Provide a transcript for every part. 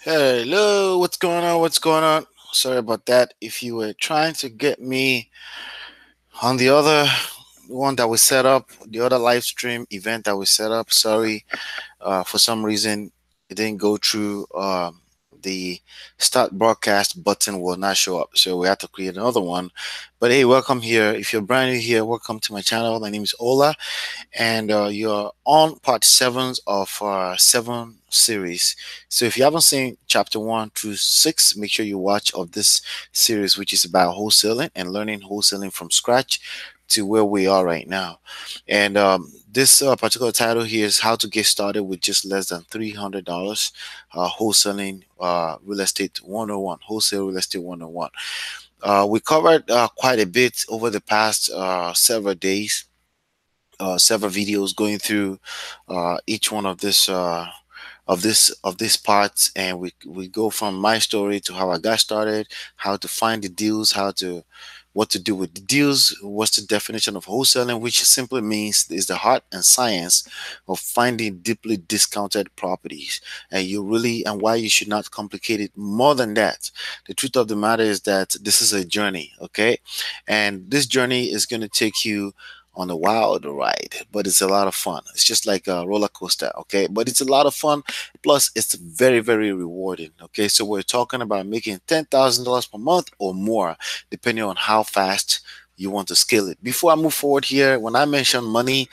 Hello, what's going on? What's going on? Sorry about that. If you were trying to get me on the other one that we set up, the other live stream event that we set up, sorry, for some reason it didn't go through. The start broadcast button will not show up, so we have to create another one. But hey, welcome here. If you're brand new here, welcome to my channel. My name is Ola, and you're on part seven of seven series. So if you haven't seen chapter 1 through 6, make sure you watch of this series, which is about wholesaling and learning wholesaling from scratch to where we are right now. And this particular title here is how to get started with just less than $300, wholesaling real estate 101, wholesale real estate 101. We covered quite a bit over the past several days, several videos going through each one of this parts, and we go from my story to how I got started, how to find the deals, how to what to do with the deals, what's the definition of wholesaling, which simply means is the art and science of finding deeply discounted properties, and why you should not complicate it more than that. The truth of the matter is that this is a journey, okay, and this journey is going to take you on a wild ride, but it's a lot of fun. It's just like a roller coaster, okay? But it's a lot of fun. Plus, it's very, very rewarding, okay? So we're talking about making $10,000 per month or more, depending on how fast you want to scale it. Before I move forward here, when I mention money,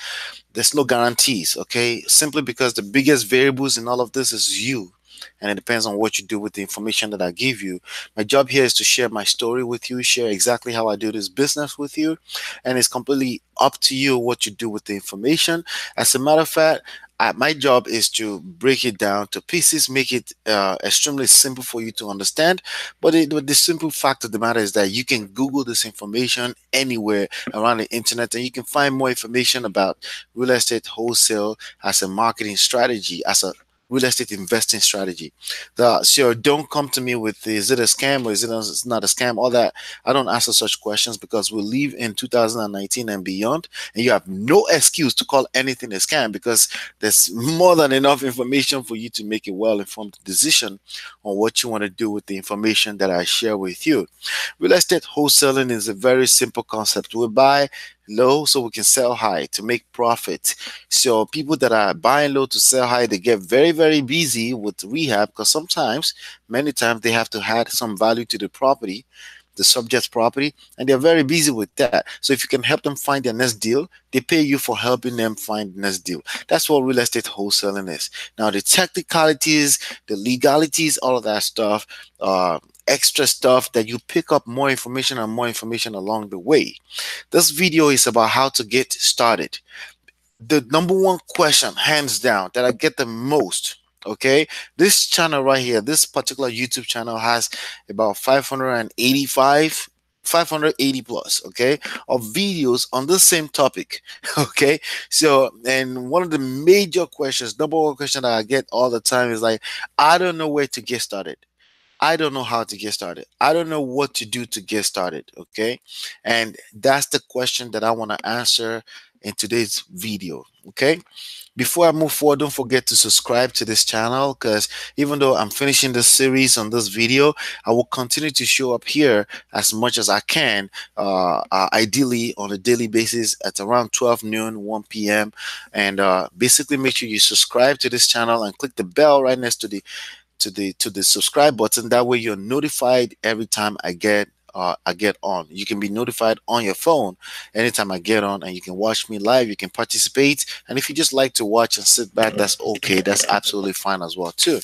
there's no guarantees, okay? Simply because the biggest variables in all of this is you. And it depends on what you do with the information that I give you. My job here is to share my story with you, share exactly how I do this business with you. And it's completely up to you what you do with the information. As a matter of fact, my job is to break it down to pieces, make it extremely simple for you to understand. But the simple fact of the matter is that you can Google this information anywhere around the internet, and you can find more information about real estate wholesale as a marketing strategy, as a real estate investing strategy. So don't come to me with is it a scam or is it's not a scam? All that, I don't answer such questions because we live in 2019 and beyond, and you have no excuse to call anything a scam because there's more than enough information for you to make a well-informed decision on what you want to do with the information that I share with you. Real estate wholesaling is a very simple concept. We buy low so we can sell high to make profit. So people that are buying low to sell high, they get very, very busy with rehab because many times they have to add some value to the property, the subject's property, and they're very busy with that. So if you can help them find their next deal, they pay you for helping them find the next deal. That's what real estate wholesaling is. Now the technicalities, the legalities, all of that stuff, extra stuff that you pick up more information and more information along the way. This video is about how to get started. The number one question, hands down, that I get the most. Okay, this channel right here, this particular YouTube channel has about 580 plus, okay, of videos on the same topic. Okay, so and one of the major questions, number one question that I get all the time is like, I don't know where to get started. I don't know how to get started. I don't know what to do to get started. Okay. And that's the question that I want to answer in today's video. Okay. Before I move forward, don't forget to subscribe to this channel because even though I'm finishing this series on this video, I will continue to show up here as much as I can, ideally on a daily basis at around 12 noon, 1 p.m. And basically make sure you subscribe to this channel and click the bell right next to the subscribe button. That way you're notified every time I get on. You can be notified on your phone anytime I get on, and you can watch me live, you can participate, and if you just like to watch and sit back, that's okay, that's absolutely fine as well too.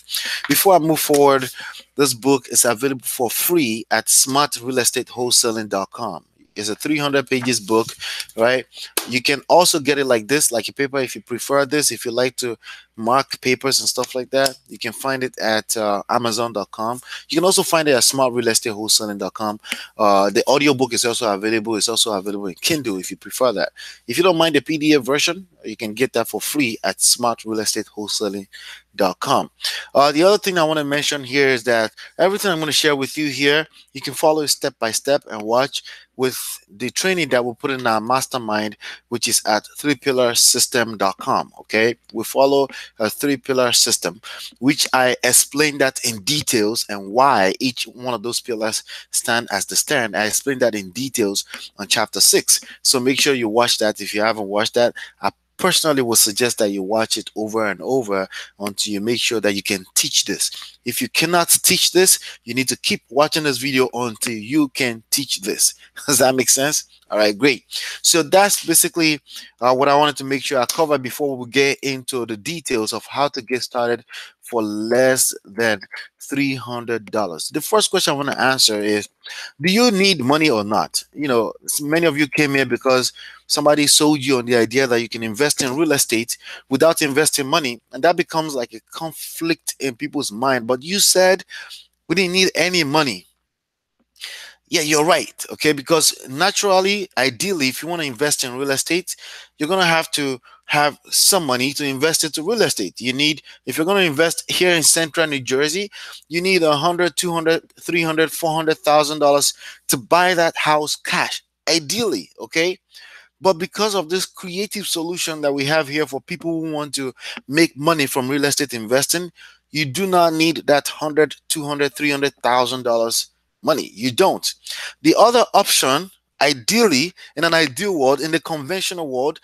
Before I move forward, this book is available for free at smartrealestatewholesaling.com. It's a 300 pages book, right? You can also get it like this, like a paper, if you prefer this. If you like to mark papers and stuff like that, you can find it at amazon.com. You can also find it at smartrealestatewholesaling.com. The audiobook is also available. It's also available in Kindle if you prefer that. If you don't mind the PDF version, you can get that for free at smartrealestatewholesaling.com. The other thing I want to mention here is that everything I'm going to share with you here, you can follow step by step and watch with the training that we'll put in our mastermind. which is at 3pillarsystem.com. Okay, we follow a 3-pillar system, which I explain that in details and why each one of those pillars stand as the stand. I explained that in details on chapter 6. So make sure you watch that. If you haven't watched that, I personally would suggest that you watch it over and over until you make sure that you can teach this. If you cannot teach this, you need to keep watching this video until you can teach this. Does that make sense? All right, great. So that's basically what I wanted to make sure I cover before we get into the details of how to get started for less than $300. The first question I want to answer is, do you need money or not? You know, many of you came here because somebody sold you on the idea that you can invest in real estate without investing money, and that becomes like a conflict in people's mind. But you said we didn't need any money. Yeah, you're right. Okay, because naturally, ideally, if you want to invest in real estate, you're going to have some money to invest into real estate. You need, if you're going to invest here in central New Jersey, you need 100, 200, 300, $400,000 to buy that house cash, ideally. Okay, but because of this creative solution that we have here for people who want to make money from real estate investing, you do not need that 100, 200, $300,000 money. You don't. The other option, ideally, in an ideal world, in the conventional world,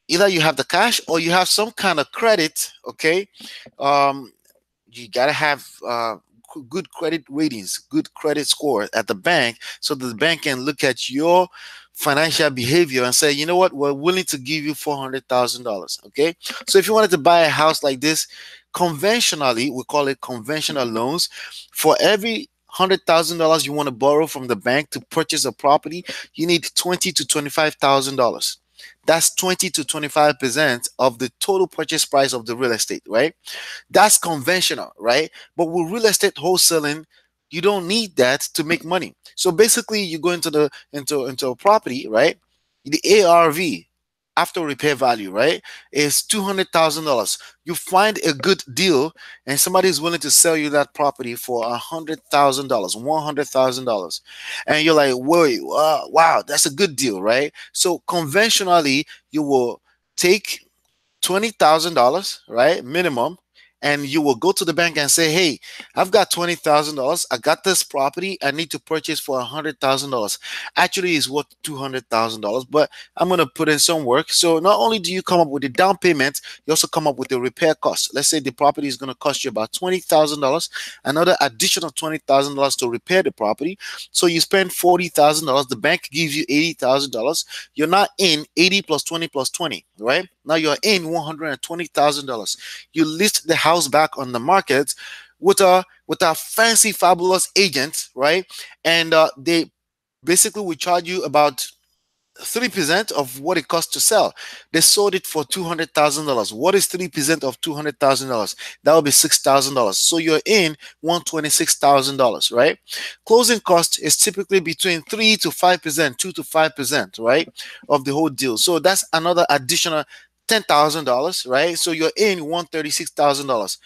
either you have the cash or you have some kind of credit. Okay, you gotta have good credit ratings, good credit score at the bank, so that the bank can look at your financial behavior and say, you know what, we're willing to give you $400,000. Okay, so if you wanted to buy a house like this, conventionally, we call it conventional loans. For every $100,000 you want to borrow from the bank to purchase a property, you need $20,000 to $25,000. That's 20 to 25% of the total purchase price of the real estate, right? That's conventional, right? But with real estate wholesaling, you don't need that to make money. So basically, you go into a property, right? The ARV, after repair value, right, is $200,000. You find a good deal, and somebody is willing to sell you that property for $100,000, $100,000, and you're like, whoa, wow, that's a good deal, right? So conventionally, you will take $20,000, right, minimum, and you will go to the bank and say, hey, I've got $20,000. I got this property. I need to purchase for $100,000. Actually, it's worth $200,000, but I'm going to put in some work. So not only do you come up with the down payment, you also come up with the repair cost. Let's say the property is going to cost you about $20,000, another additional $20,000 to repair the property. So you spend $40,000. The bank gives you $80,000. You're not in 80 plus 20 plus 20, right? Now you're in $120,000. You list the house back on the market with a fancy, fabulous agent, right? And they basically will charge you about 3% of what it costs to sell. They sold it for $200,000. What is 3% of $200,000? That would be $6,000. So you're in $126,000, right? Closing cost is typically between 3 to 5%, 2 to 5%, right, of the whole deal. So that's another additional $10,000, right? So you're in $136,000.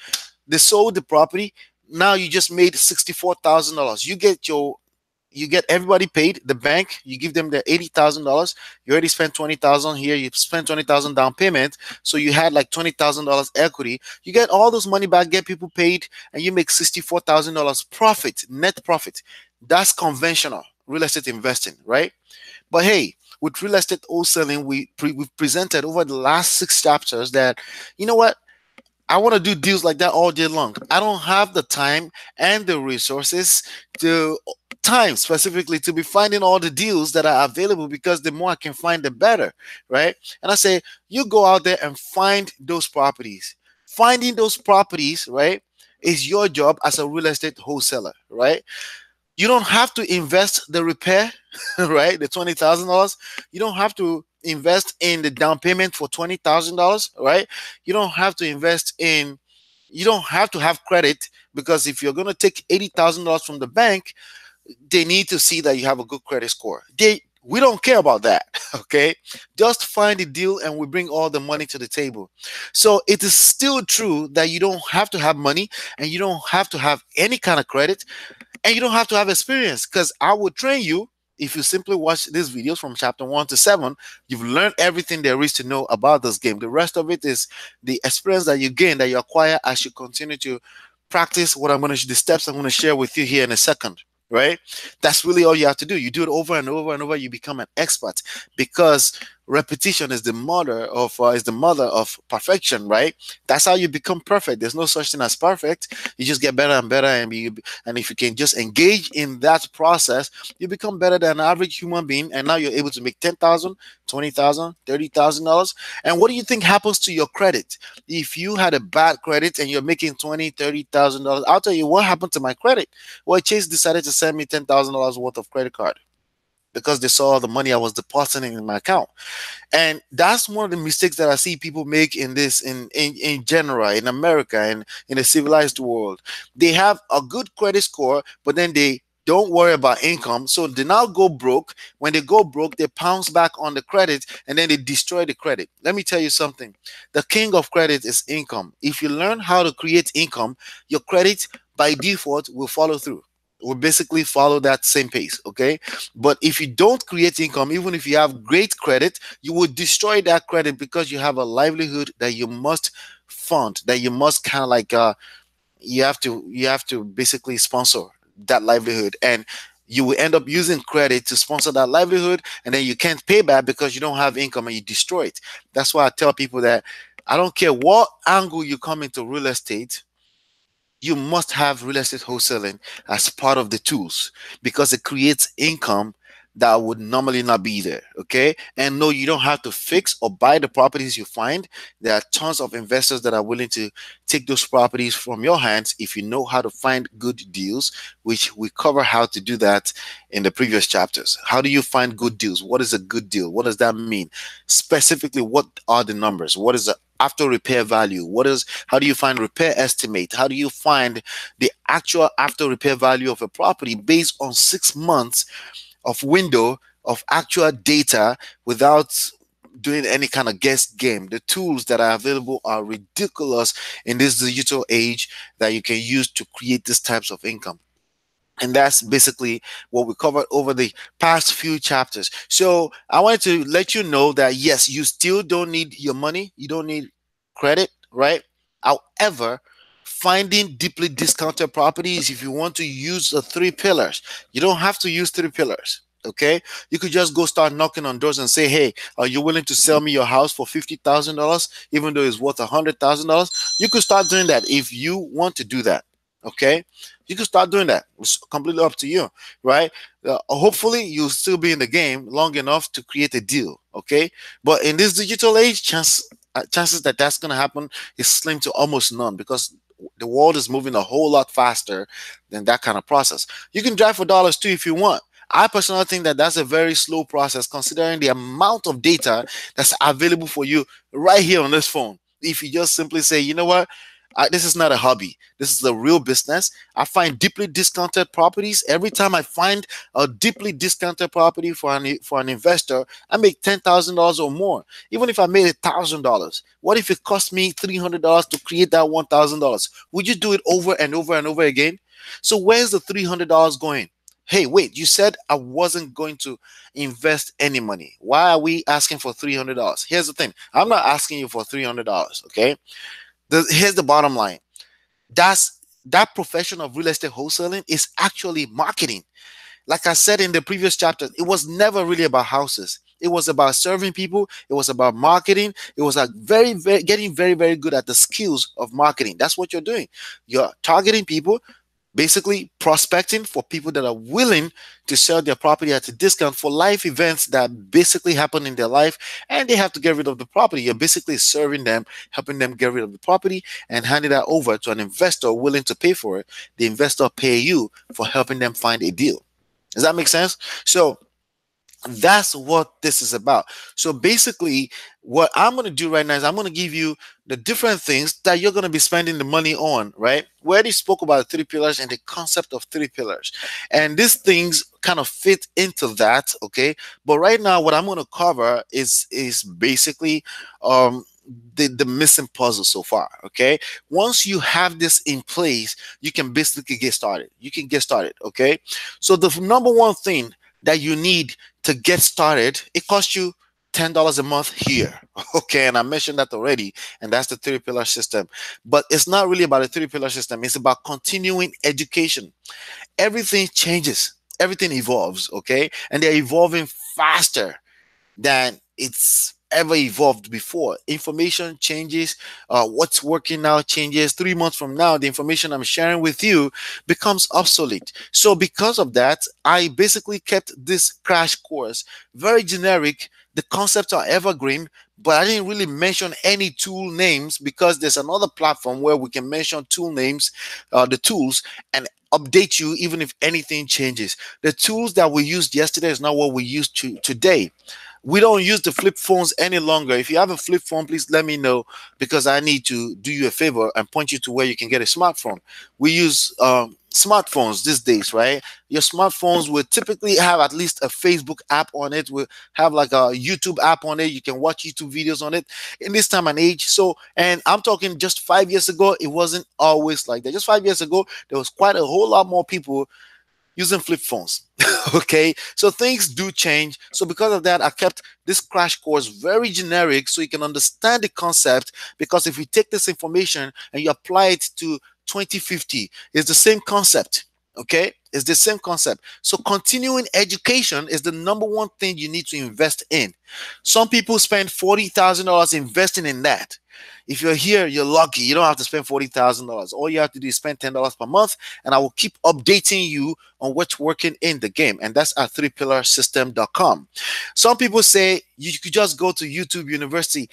They sold the property. Now you just made $64,000. You get everybody paid. The bank, you give them the $80,000. You already spent $20,000 here. You spent $20,000 down payment, so you had like $20,000 equity. You get all those money back, get people paid, and you make $64,000 profit, net profit. That's conventional real estate investing, right? But hey, with real estate wholesaling, we've presented over the last 6 chapters that, you know what, I want to do deals like that all day long. I don't have the time and the resources specifically to be finding all the deals that are available, because the more I can find, the better, right? And I say, you go out there and find those properties. Finding those properties, right, is your job as a real estate wholesaler, right? You don't have to invest the repair, right? The $20,000. You don't have to invest in the down payment for $20,000, right? You don't have to you don't have to have credit, because if you're going to take $80,000 from the bank, they need to see that you have a good credit score. We don't care about that, okay? Just find a deal and we bring all the money to the table. So it is still true that you don't have to have money, and you don't have to have any kind of credit, and you don't have to have experience, because I will train you If you simply watch these videos from chapter 1 to 7, you've learned everything there is to know about this game. The rest of it is the experience that you gain, that you acquire as you continue to practice what the steps I'm going to share with you here in a second, right? That's really all you have to do. You do it over and over and over, you become an expert, because repetition is the mother of perfection, right? That's how you become perfect. There's no such thing as perfect. You just get better and better, and if you can just engage in that process, you become better than an average human being, and now you're able to make 10,000, 20,000, $30,000. And what do you think happens to your credit? If you had a bad credit and you're making $20,000, $30,000, I'll tell you what happened to my credit. Well, Chase decided to send me $10,000 worth of credit card because they saw the money I was depositing in my account. And that's one of the mistakes that I see people make in this, in general, in America and in a civilized world. They have a good credit score, but then they don't worry about income, so they now go broke. When they go broke, they pounce back on the credit, and then they destroy the credit. Let me tell you something: the king of credit is income. If you learn how to create income, your credit by default will follow through, will basically follow that same pace. Okay, but if you don't create income, even if you have great credit, you will destroy that credit, because you have a livelihood that you must fund, that you must kind of like you have to basically sponsor that livelihood, and you will end up using credit to sponsor that livelihood, and then you can't pay back because you don't have income and you destroy it. That's why I tell people that I don't care what angle you come into real estate, you must have real estate wholesaling as part of the tools, because it creates income that would normally not be there. Okay, and no, you don't have to fix or buy the properties you find. There are tons of investors that are willing to take those properties from your hands if you know how to find good deals, which we cover how to do that in the previous chapters. How do you find good deals? What is a good deal? What does that mean specifically? What are the numbers? What is the after repair value? How do you find repair estimate? How do you find the actual after repair value of a property based on 6 months of window of actual data, without doing any kind of guess game? The tools that are available are ridiculous in this digital age that you can use to create these types of income. And that's basically what we covered over the past few chapters. So I wanted to let you know that yes, you still don't need your money. You don't need credit, right? However, finding deeply discounted properties, if you want to use the 3 pillars, you don't have to use 3 pillars. Okay, you could just go start knocking on doors and say, hey, are you willing to sell me your house for $50,000, even though it's worth $100,000? You could start doing that if you want to do that. Okay, you can start doing that. It's completely up to you, right? Hopefully you'll still be in the game long enough to create a deal. Okay, but in this digital age, chances that that's going to happen is slim to almost none, because the world is moving a whole lot faster than that kind of process. You can drive for dollars too if you want. I personally think that that's a very slow process, considering the amount of data that's available for you right here on this phone. If you just simply say, you know what, this is not a hobby. This is a real business. I find deeply discounted properties. Every time I find a deeply discounted property for an investor, I make $10,000 or more. Even if I made $1,000, what if it cost me $300 to create that $1,000? Would you do it over and over and over again? So where's the $300 going? Hey, wait, you said I wasn't going to invest any money. Why are we asking for $300? Here's the thing. I'm not asking you for $300, okay? Here's the bottom line. That profession of real estate wholesaling is actually marketing. Like I said in the previous chapter, it was never really about houses. It was about serving people. It was about marketing. It was like getting very, very good at the skills of marketing. That's what you're doing. You're targeting people, basically prospecting for people that are willing to sell their property at a discount for life events that basically happen in their life, and they have to get rid of the property. You're basically serving them, helping them get rid of the property, and handing that over to an investor willing to pay for it. The investor pay you for helping them find a deal. Does that make sense? So that's what this is about. So basically, what I'm going to do right now is I'm going to give you the different things that you're going to be spending the money on, right? We already spoke about the 3 pillars and the concept of 3 pillars. And these things kind of fit into that, okay? But right now, what I'm going to cover is basically the missing puzzle so far, okay? Once you have this in place, you can basically get started. You can get started, okay? So the number one thing, that you need to get started, it costs you $10 a month here. Okay, and I mentioned that already, and that's the three pillar system. But it's not really about a three pillar system, it's about continuing education. Everything changes, everything evolves, okay, and they're evolving faster than it's ever evolved before. Information changes. What's working now changes. 3 months from now, the information I'm sharing with you becomes obsolete. So, because of that, I basically kept this crash course very generic. The concepts are evergreen, but I didn't really mention any tool names because there's another platform where we can mention tool names, the tools, and update you even if anything changes. The tools that we used yesterday is not what we use today. We don't use the flip phones any longer. If you have a flip phone, please let me know because I need to do you a favor and point you to where you can get a smartphone. We use smartphones these days, right? Your smartphones will typically have at least a Facebook app on it, will have like a YouTube app on it. You can watch YouTube videos on it in this time and age. So, and I'm talking just 5 years ago, it wasn't always like that. Just 5 years ago, there was quite a whole lot more people using flip phones. Okay, so things do change. So because of that, I kept this crash course very generic so you can understand the concept. Because if you take this information and you apply it to 2050, it's the same concept. Okay, it's the same concept. So continuing education is the number one thing you need to invest in. Some people spend $40,000 investing in that. If you're here, you're lucky. You don't have to spend $40,000. All you have to do is spend $10 per month, and I will keep updating you on what's working in the game. And that's at threepillarsystem.com. Some people say you could just go to YouTube University.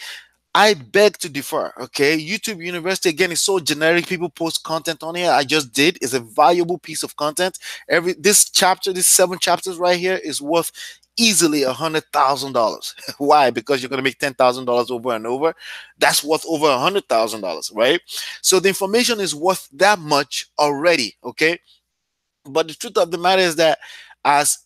I beg to differ. Okay, YouTube University again is so generic. People post content on here. I just did. It's a valuable piece of content. This chapter, these 7 chapters right here, is worth easily $100,000. Why? Because you're going to make $10,000 over and over. That's worth over $100,000, right? So the information is worth that much already. Okay, but the truth of the matter is that as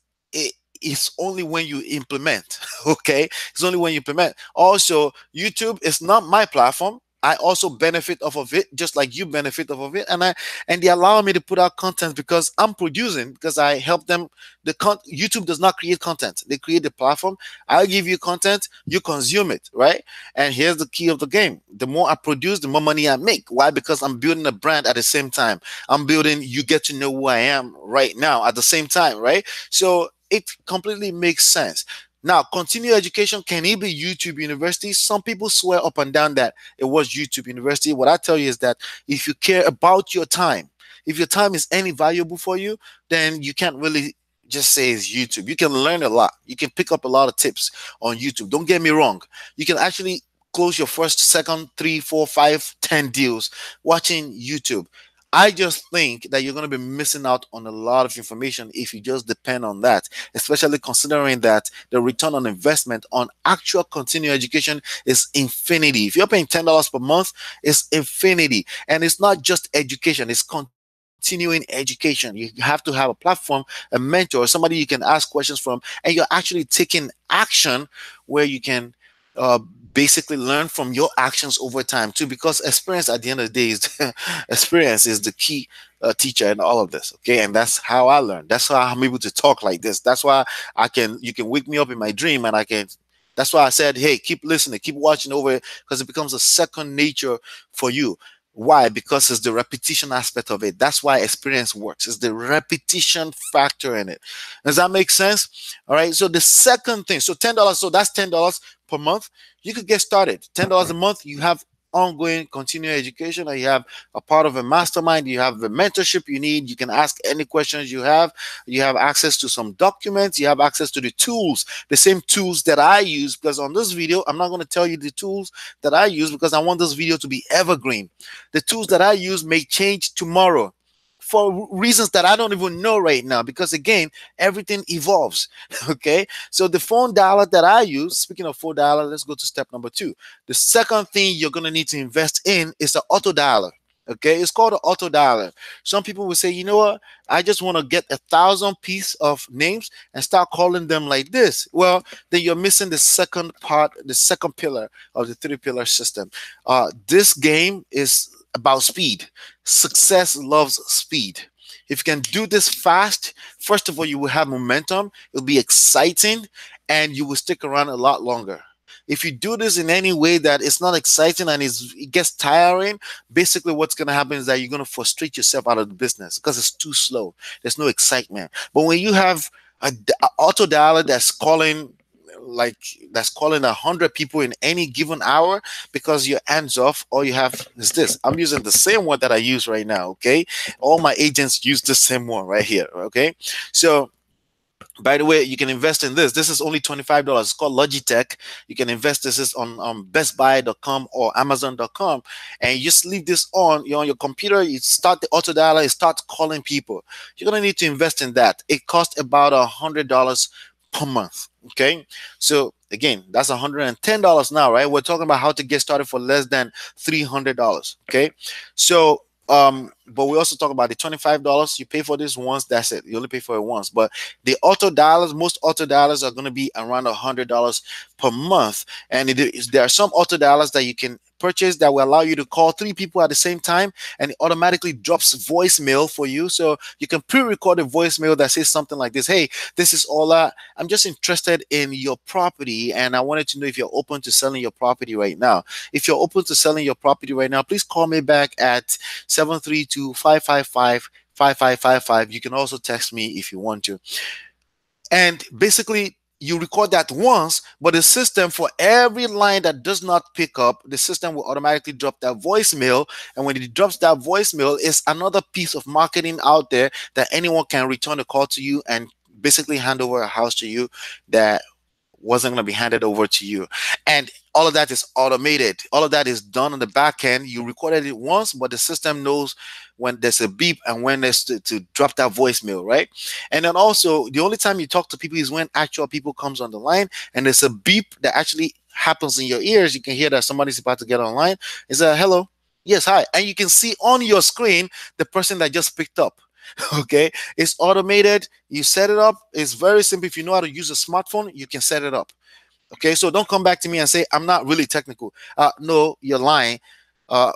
it's only when you implement. Okay, it's only when you implement. Also, YouTube is not my platform. I also benefit off of it, just like you benefit off of it, and they allow me to put out content because I'm producing, because I help them. YouTube does not create content; they create the platform. I give you content, you consume it, right? And here's the key of the game: the more I produce, the more money I make. Why? Because I'm building a brand at the same time. I'm building. You get to know who I am right now at the same time, right? So it completely makes sense. Now, continuing education, can it be YouTube University? Some people swear up and down that it was YouTube University. What I tell you is that if you care about your time, if your time is any valuable for you, then you can't really just say it's YouTube. You can learn a lot. You can pick up a lot of tips on YouTube. Don't get me wrong. You can actually close your first, second, 3, 4, 5, 10 deals watching YouTube. I just think that you're going to be missing out on a lot of information if you just depend on that, especially considering that the return on investment on actual continuing education is infinity. If you're paying $10 per month, it's infinity. And it's not just education, it's continuing education. You have to have a platform, a mentor, somebody you can ask questions from, and you're actually taking action where you can uh, basically learn from your actions over time too, because experience at the end of the day is experience is the key teacher in all of this. Okay, and that's how I learned. That's how I'm able to talk like this. That's why you can wake me up in my dream and I can. That's why I said, hey, keep listening, keep watching over it, because it becomes a second nature for you. Why? Because it's the repetition aspect of it. That's why experience works. It's the repetition factor in it. Does that make sense? All right. So the second thing, so $10. So that's $10 per month. You could get started. $10 a month. You have ongoing continuing education, or you have a part of a mastermind, you have the mentorship you need, you can ask any questions you have access to some documents, you have access to the tools, the same tools that I use, because on this video I'm not going to tell you the tools that I use because I want this video to be evergreen. The tools that I use may change tomorrow for reasons that I don't even know right now, because again, everything evolves. Okay, so the phone dialer that I use, speaking of phone dialer, let's go to step number 2. The second thing you're going to need to invest in is the auto dialer. Okay, it's called an auto dialer. Some people will say, you know what, I just want to get 1,000 piece of names and start calling them like this. Well, then you're missing the second part, the second pillar of the 3-pillar system. This game is about speed. Success loves speed. If you can do this fast, first of all, you will have momentum. It'll be exciting, and you will stick around a lot longer. If you do this in any way that it's not exciting and it gets tiring, basically what's going to happen is that you're going to frustrate yourself out of the business because it's too slow. There's no excitement. But when you have a auto dialer like that's calling 100 people in any given hour, because your hands off, all you have is this. I'm using the same one that I use right now. Okay, all my agents use the same one right here. Okay, so by the way, you can invest in this. This is only $25. It's called Logitech. You can invest. This is on bestbuy.com or amazon.com. And you just leave this on. You're on your computer. You start the auto dialer. It starts calling people. You're going to need to invest in that. It costs about $100 per month. Okay. So again, that's $110 now, right? We're talking about how to get started for less than $300. Okay. So but we also talk about the $25. You pay for this once, that's it. You only pay for it once. But the auto dialers, most auto dialers are going to be around $100 per month. And there are some auto dialers that you can purchase that will allow you to call 3 people at the same time, and it automatically drops voicemail for you. So you can pre-record a voicemail that says something like this: hey, this is Ola. I'm just interested in your property, and I wanted to know if you're open to selling your property right now. If you're open to selling your property right now, please call me back at 732-555-5555. You can also text me if you want to. And basically, you record that once, but the system, for every line that does not pick up, the system will automatically drop that voicemail. And when it drops that voicemail, it's another piece of marketing out there that anyone can return a call to you and basically hand over a house to you that wasn't going to be handed over to you. And all of that is automated. All of that is done on the back end. You recorded it once, but the system knows when there's a beep and when there's to drop that voicemail, right? And then also, the only time you talk to people is when actual people comes on the line, and there's a beep that actually happens in your ears. You can hear that somebody's about to get online. Is that hello? Yes, hi. And you can see on your screen the person that just picked up. Okay, it's automated. You set it up. It's very simple. If you know how to use a smartphone, you can set it up. Okay, so don't come back to me and say I'm not really technical. No, you're lying.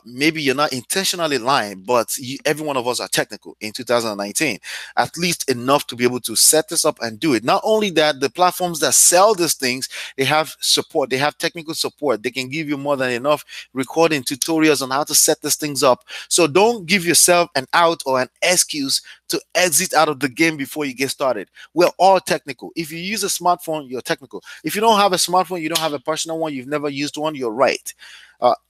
Maybe you're not intentionally lying, but every one of us are technical in 2019, at least enough to be able to set this up and do it. Not only that, the platforms that sell these things, they have support, they have technical support. They can give you more than enough recording tutorials on how to set these things up. So don't give yourself an out or an excuse to exit out of the game before you get started. We're all technical. If you use a smartphone, you're technical. If you don't have a smartphone, you don't have a personal one, you've never used one, you're right.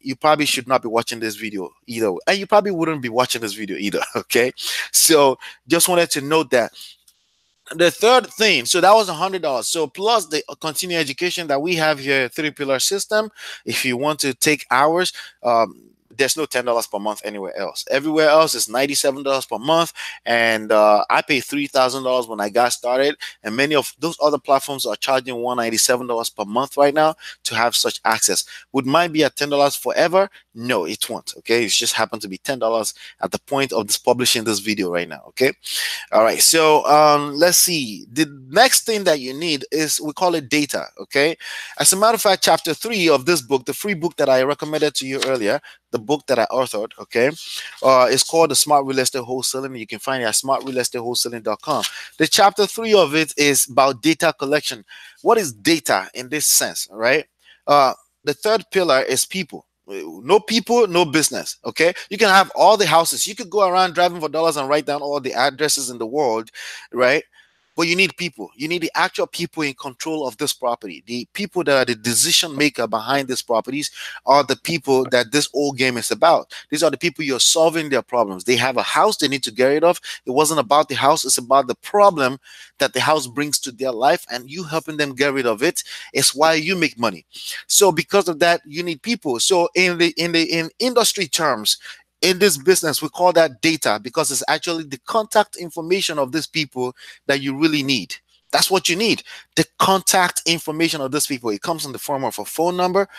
You probably should not be watching this video either, and you probably wouldn't be watching this video either. Okay, so just wanted to note that. The third thing, so that was $100. So plus the continuing education that we have here, 3-pillar system. If you want to take hours, there's no $10 per month anywhere else. Everywhere else is $97 per month, and I paid $3,000 when I got started, and many of those other platforms are charging $197 per month right now to have such access. Would mine be at $10 forever? No, it won't. Okay, it just happened to be $10 at the point of this publishing this video right now. Okay, all right. So let's see. The next thing that you need is, we call it data. Okay, as a matter of fact, chapter 3 of this book, the free book that I recommended to you earlier, the book that I authored, okay, is called the Smart Real Estate Wholesaling. You can find it at smartrealestateWholesaling.com. The chapter 3 of it is about data collection. What is data in this sense, right? The third pillar is people. No people, no business. Okay, you can have all the houses. You could go around driving for dollars and write down all the addresses in the world, right? But you need people. You need the actual people in control of this property. The people that are the decision maker behind these properties are the people that this whole game is about. These are the people you're solving their problems. They have a house they need to get rid of. It wasn't about the house. It's about the problem that the house brings to their life, and you helping them get rid of it is why you make money. So because of that, you need people. So in industry terms, in this business, we call that data, because it's actually the contact information of these people that you really need. That's what you need, the contact information of these people. It comes in the form of a phone number,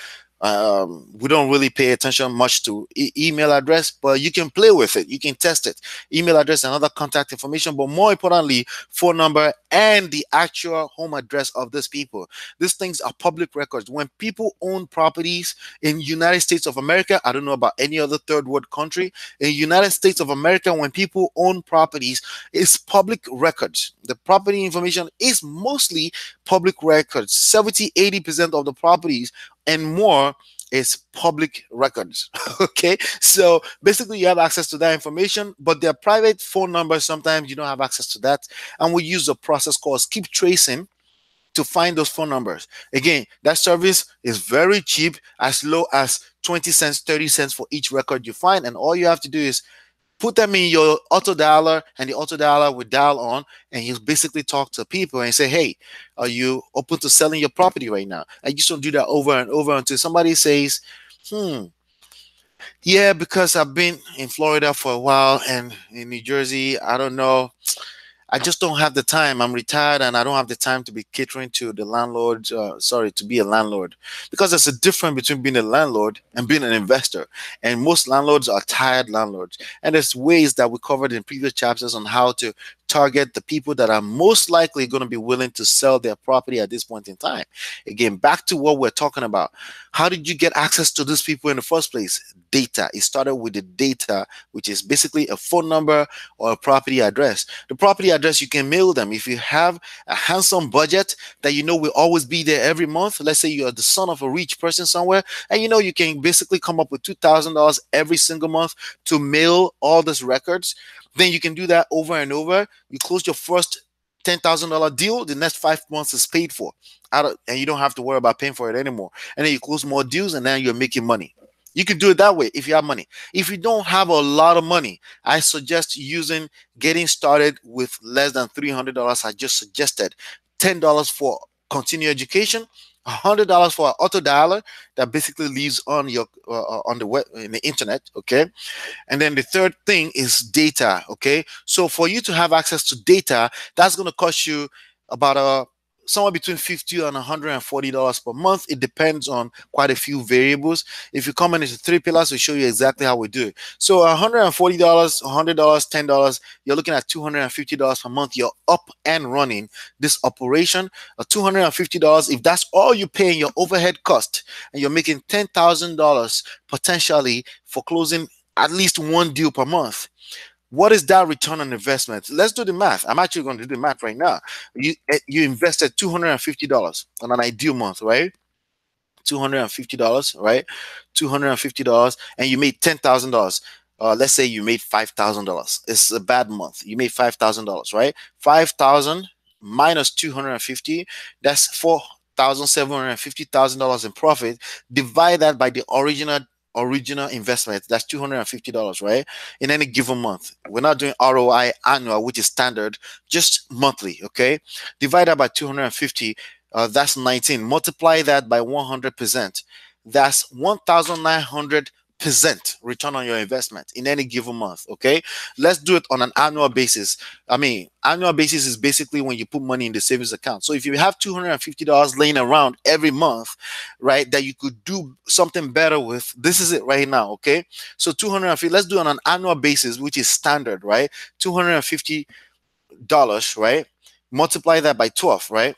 We don't really pay attention much to email address, but you can play with it. You can test it. Email address and other contact information, but more importantly, phone number and the actual home address of these people. These things are public records. When people own properties in United States of America, I don't know about any other third world country. In United States of America, when people own properties, it's public records. The property information is mostly public records. 70-80% of the properties and more is public records. Okay, so basically you have access to that information, but their private phone numbers, sometimes you don't have access to that, and we use a process called skip tracing to find those phone numbers. Again, that service is very cheap, as low as 20 cents, 30 cents for each record you find, and all you have to do is put them in your auto dialer, and the auto dialer will dial on, and you basically talk to people and say, hey, are you open to selling your property right now? And you just don't do that over and over until somebody says, yeah, because I've been in Florida for a while and in New Jersey, I don't know, I just don't have the time. I'm retired and I don't have the time to be catering to the landlord. To be a landlord. Because there's a difference between being a landlord and being an investor. And most landlords are tired landlords. And there's ways that we covered in previous chapters on how to target the people that are most likely going to be willing to sell their property at this point in time. Again, back to what we're talking about. How did you get access to these people in the first place? Data. It started with the data, which is basically a phone number or a property address. The property address, you can mail them. If you have a handsome budget that you know will always be there every month, let's say you're the son of a rich person somewhere, and you know you can basically come up with $2,000 every single month to mail all these records, then you can do that over and over. You close your first $10,000 deal, the next 5 months is paid for, and you don't have to worry about paying for it anymore. And then you close more deals, and then you're making money. You can do it that way if you have money. If you don't have a lot of money, I suggest getting started with less than $300. I just suggested $10 for continuing education, $100 for an auto dialer that basically lives on your on the web, in the internet. Okay, and then the third thing is data. Okay, so for you to have access to data, that's going to cost you about somewhere between $50 and $140 per month. It depends on quite a few variables. If you come in into 3 pillars, we'll show you exactly how we do it. So $140, $100, $10, you're looking at $250 per month. You're up and running this operation. $250, if that's all you pay in your overhead cost, and you're making $10,000 potentially for closing at least one deal per month. What is that return on investment? Let's do the math. I'm actually going to do the math right now. You invested $250 on an ideal month, right? $250, right? $250, and you made $10,000. Let's say you made $5,000. It's a bad month. You made $5,000, right? 5,000 minus 250, that's $4,750,000 in profit. Divide that by the original investment, that's $250, right? In any given month. We're not doing ROI annual, which is standard, just monthly. Okay, divide that by 250, that's 19. Multiply that by 100%, that's 1,900% return on your investment in any given month. Okay, let's do it on an annual basis. I mean, annual basis is basically when you put money in the savings account. So if you have $250 laying around every month, right, that you could do something better with, this is it right now. Okay, so 250, let's do it on an annual basis, which is standard, right? $250, right? Multiply that by 12, right?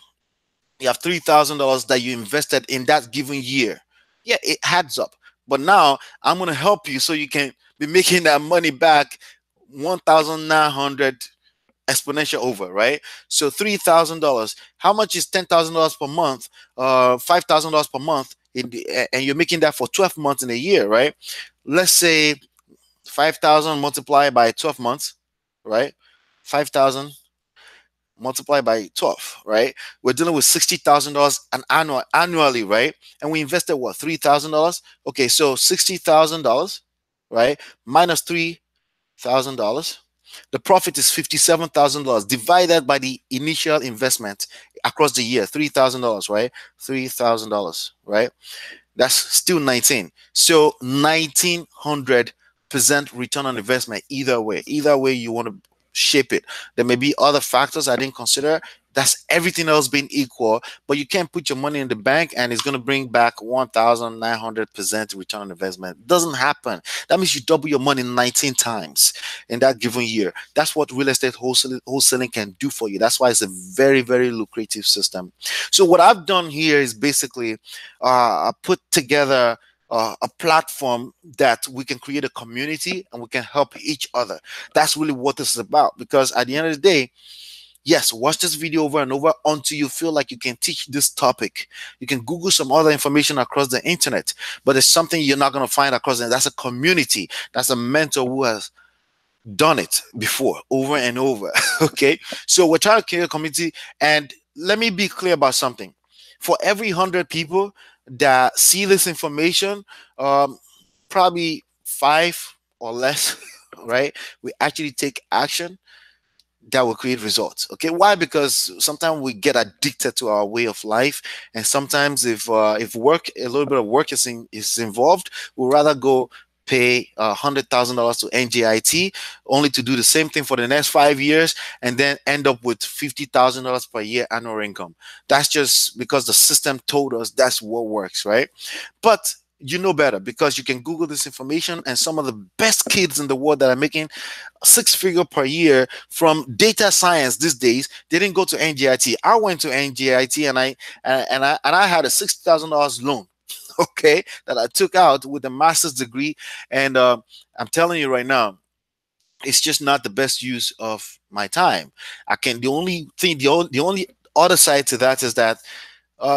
You have $3,000 that you invested in that given year. Yeah, it adds up. But now I'm going to help you so you can be making that money back 1,900 exponential over, right? So $3,000. How much is $10,000 per month? $5,000 per month, and you're making that for 12 months in a year, right? Let's say 5,000 multiplied by 12 months, right? 5,000 multiplied by 12, right? We're dealing with $60,000 annually, right? And we invested what, $3,000? Okay, so $60,000, right? Minus $3,000. The profit is $57,000 divided by the initial investment across the year, $3,000, right? $3,000, right? That's still 19. So 1,900% return on investment either way. Either way you want to shape it. There may be other factors I didn't consider, That's everything else being equal, but you can't put your money in the bank and it's going to bring back 1,900% return on investment. It doesn't happen. That means you double your money 19 times in that given year. That's what real estate wholesaling can do for you. That's why it's a very, very lucrative system. So what I've done here is basically I put together a platform that we can create a community and we can help each other. That's really what this is about. Because at the end of the day, yes, watch this video over and over until you feel like you can teach this topic. You can Google some other information across the internet, but it's something you're not going to find across the. That's a community. That's a mentor who has done it before over and over. Okay, so we're trying to create a community. And let me be clear about something. For every 100 people that see this information, probably 5 or less, right, we actually take action that will create results. Okay, why? Because sometimes we get addicted to our way of life, and sometimes if work, a little bit of work is involved, we'll rather go pay $100,000 to NJIT only to do the same thing for the next 5 years and then end up with $50,000 per year annual income. That's just because the system told us that's what works, right? But you know better, because you can Google this information, and some of the best kids in the world that are making 6 figure per year from data science these days, they didn't go to NJIT. I went to NJIT and I had a $60,000 loan, okay, that I took out with a master's degree. And I'm telling you right now, it's just not the best use of my time. The only thing, the only other side to that is that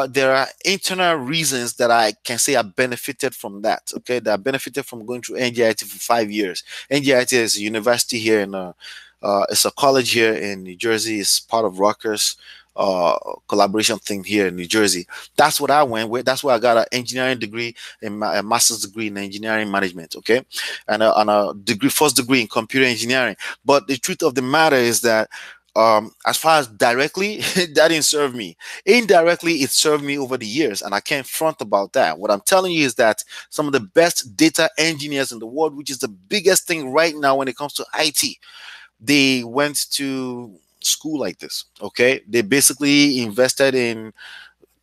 there are internal reasons that I can say I benefited from that. Okay, that I benefited from going through NJIT for 5 years. NJIT is a university here in it's a college here in New Jersey. It's part of Rutgers collaboration thing here in New Jersey. That's what I went with. That's where I got an engineering degree and a master's degree in engineering management. Okay, and a degree, first degree in computer engineering. But the truth of the matter is that as far as directly, that didn't serve me. Indirectly, it served me over the years, and I can't front about that. What I'm telling you is that some of the best data engineers in the world, which is the biggest thing right now when it comes to IT, they went to school like this. Okay, they basically invested in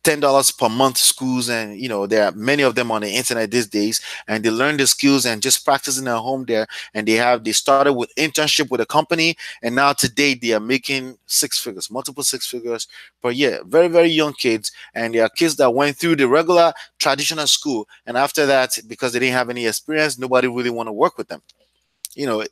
$10 per month schools, and there are many of them on the internet these days, and they learn the skills and just practicing at home there. And they started with internship with a company, and now today they are making 6 figures, multiple 6 figures per year. Very, very young kids, and they are kids that went through the regular traditional school, and after that, because they didn't have any experience, nobody really want to work with them.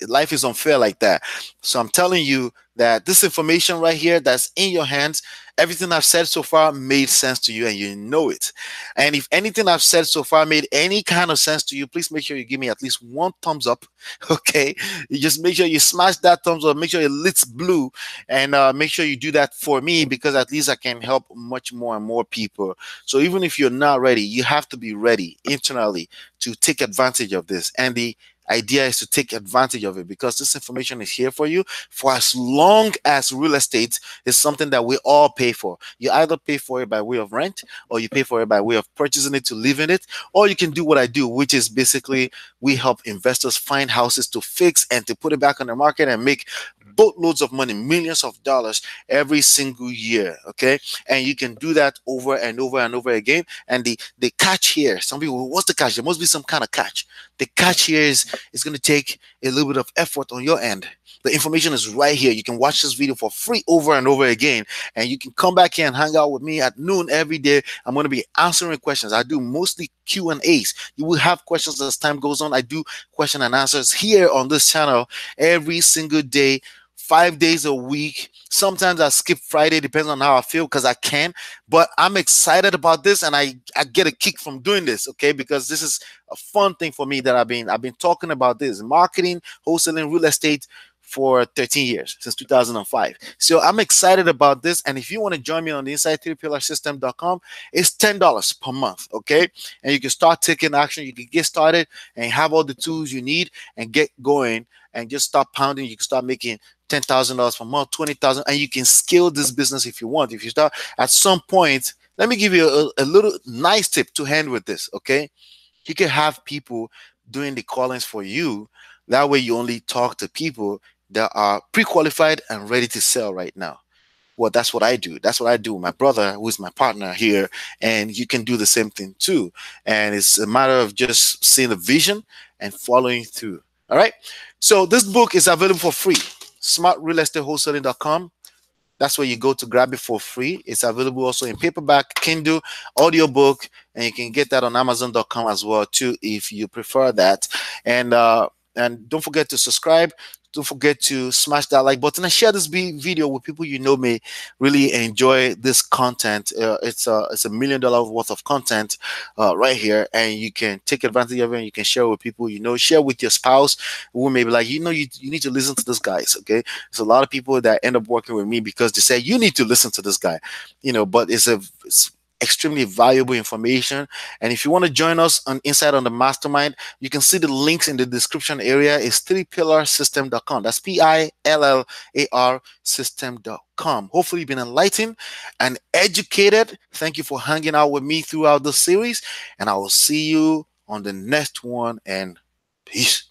Life is unfair like that. So I'm telling you that this information right here that's in your hands, everything I've said so far made sense to you, and you know it. And if anything I've said so far made any kind of sense to you, please make sure you give me at least one thumbs up. Okay, you just make sure you smash that thumbs up, make sure it lit blue, and make sure you do that for me, because at least I can help much more and more people. So even if you're not ready, you have to be ready internally to take advantage of this. And the idea is to take advantage of it, because this information is here for you for as long as real estate is something that we all pay for. You either pay for it by way of rent, or you pay for it by way of purchasing it to live in it, or you can do what I do, which is basically we help investors find houses to fix and to put it back on the market and make boatloads of money, millions of dollars every single year. Okay, and you can do that over and over and over again. And the catch here, some people, what's the catch? There must be some kind of catch. The catch here is it's going to take a little bit of effort on your end. The information is right here. You can watch this video for free over and over again, and you can come back here and hang out with me at noon every day. I'm going to be answering questions. I do mostly Q&As. You will have questions as time goes on. I do question and answers here on this channel every single day, 5 days a week. Sometimes I skip Friday, depends on how I feel, because I can. But I'm excited about this, and I get a kick from doing this, okay? Because this is a fun thing for me that I've been talking about this marketing, wholesaling, real estate for 13 years, since 2005. So I'm excited about this. And if you want to join me on the inside3pillarsystem.com, it's $10 per month, okay? And you can start taking action. You can get started and have all the tools you need and get going and just start pounding. You can start making $10,000 per month, 20,000, and you can scale this business if you want. If you start at some point, let me give you a little nice tip to hand with this, okay? You can have people doing the callings for you. That way you only talk to people that are pre-qualified and ready to sell right now. Well, that's what I do. That's what I do with my brother, who is my partner here, and you can do the same thing too. And it's a matter of just seeing the vision and following through. All right. So this book is available for free. SmartRealEstateWholesaling.com. That's where you go to grab it for free. It's available also in paperback, Kindle, audiobook, and you can get that on Amazon.com as well too if you prefer that. And don't forget to subscribe. Don't forget to smash that like button and share this video with people you know may really enjoy this content. It's $1 million worth of content right here, and you can take advantage of it. And you can share with people you know. Share with your spouse who may be like, you need to listen to this guys. Okay, there's a lot of people that end up working with me because they say you need to listen to this guy, but it's extremely valuable information. And if you want to join us on inside on the mastermind, you can see the links in the description area. It's 3pillarsystem.com. That's PILLAR system.com. Hopefully you've been enlightened and educated. Thank you for hanging out with me throughout the series, and I will see you on the next one, and peace.